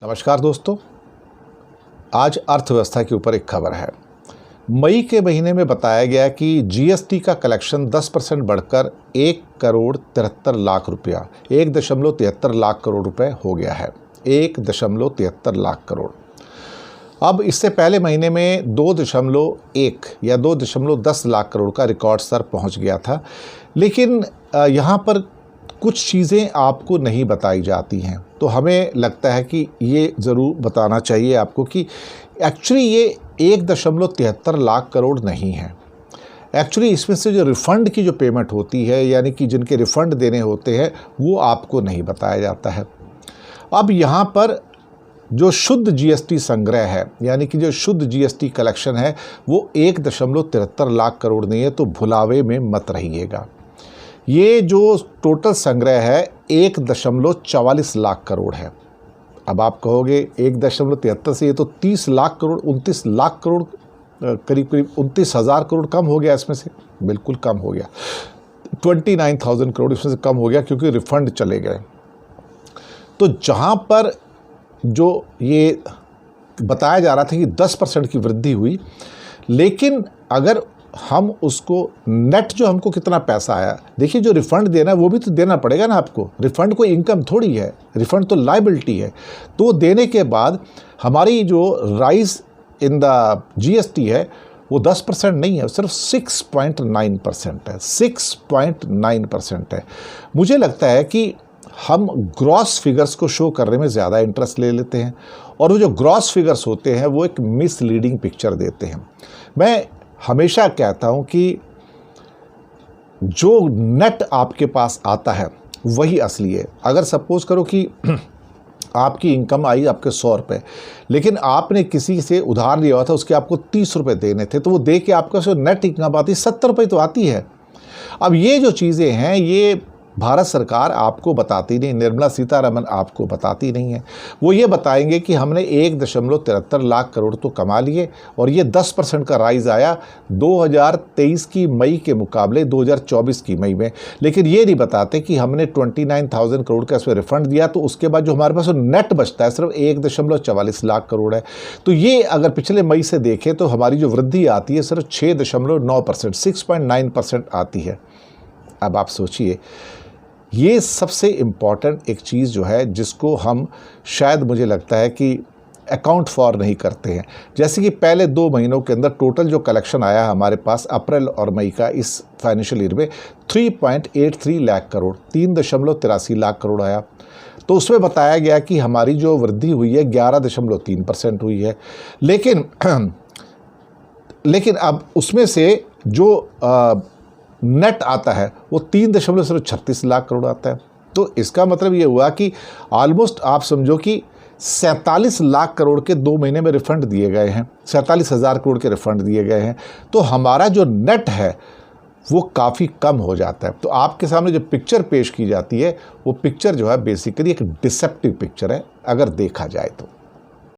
नमस्कार दोस्तों, आज अर्थव्यवस्था के ऊपर एक खबर है। मई के महीने में बताया गया कि जीएसटी का कलेक्शन 10% बढ़कर 1,73,00,000 लाख करोड़ रुपए हो गया है। 1,73 लाख करोड़। अब इससे पहले महीने में 2.1 या 2.10 लाख करोड़ का रिकॉर्ड स्तर पहुंच गया था। लेकिन यहाँ पर कुछ चीज़ें आपको नहीं बताई जाती हैं, तो हमें लगता है कि ये ज़रूर बताना चाहिए आपको कि एक्चुअली ये 1.73 लाख करोड़ नहीं है। एक्चुअली इसमें से जो रिफ़ंड की जो पेमेंट होती है, यानी कि जिनके रिफ़ंड देने होते हैं, वो आपको नहीं बताया जाता है। अब यहाँ पर जो शुद्ध जीएसटी संग्रह है, यानी कि जो शुद्ध जीएसटी कलेक्शन है, वो 1.73 लाख करोड़ नहीं है, तो भुलावे में मत रहिएगा। ये जो टोटल संग्रह है 1.44 लाख करोड़ है। अब आप कहोगे 1.73 से ये तो 30 लाख करोड़, 29 लाख करोड़, करीब 29,000 करोड़ कम हो गया। इसमें से बिल्कुल कम हो गया, 29,000 करोड़ इसमें से कम हो गया, क्योंकि रिफंड चले गए। तो जहाँ पर जो ये बताया जा रहा था कि 10% की वृद्धि हुई, लेकिन अगर हम उसको नेट जो हमको कितना पैसा आया, देखिए जो रिफ़ंड देना है वो भी तो देना पड़ेगा ना आपको। रिफ़ंड कोई इनकम थोड़ी है, रिफ़ंड तो लायबिलिटी है। तो देने के बाद हमारी जो राइज इन द जीएसटी है वो 10% नहीं है, सिर्फ 6.9% है। 6.9% है। मुझे लगता है कि हम ग्रॉस फिगर्स को शो करने में ज़्यादा इंटरेस्ट ले लेते हैं, और वो जो ग्रॉस फिगर्स होते हैं वो एक मिसलीडिंग पिक्चर देते हैं। मैं हमेशा कहता हूं कि जो नेट आपके पास आता है वही असली है। अगर सपोज करो कि आपकी इनकम आई आपके 100 रुपये, लेकिन आपने किसी से उधार लिया हुआ था, उसके आपको 30 रुपये देने थे, तो वो दे के आपका जो नेट इनकम आती 70 रुपये तो आती है। अब ये जो चीज़ें हैं ये भारत सरकार आपको बताती नहीं, निर्मला सीतारमण आपको बताती नहीं है। वो ये बताएंगे कि हमने 1.73 लाख करोड़ तो कमा लिए, और ये 10% का राइज आया 2023 की मई के मुकाबले 2024 की मई में। लेकिन ये नहीं बताते कि हमने 29,000 करोड़ का इसमें रिफंड दिया, तो उसके बाद जो हमारे पास नेट बचता है सिर्फ 1.44 लाख करोड़ है। तो ये अगर पिछले मई से देखें तो हमारी जो वृद्धि आती है सिर्फ 6.9%, 6.9% आती है। अब आप सोचिए, ये सबसे इम्पॉर्टेंट एक चीज़ जो है जिसको हम शायद मुझे लगता है कि अकाउंट फॉर नहीं करते हैं। जैसे कि पहले 2 महीनों के अंदर टोटल जो कलेक्शन आया हमारे पास अप्रैल और मई का इस फाइनेंशियल ईयर में 3.83 लाख करोड़, 3.83 लाख करोड़ आया। तो उसमें बताया गया कि हमारी जो वृद्धि हुई है 11.3% हुई है। लेकिन अब उसमें से जो नेट आता है वो 3.36 लाख करोड़ आता है। तो इसका मतलब ये हुआ कि ऑलमोस्ट आप समझो कि 47 लाख करोड़ के 2 महीने में रिफंड दिए गए हैं, 47,000 करोड़ के रिफंड दिए गए हैं। तो हमारा जो नेट है वो काफ़ी कम हो जाता है। तो आपके सामने जो पिक्चर पेश की जाती है वो पिक्चर जो है बेसिकली एक डिसेप्टिव पिक्चर है, अगर देखा जाए तो।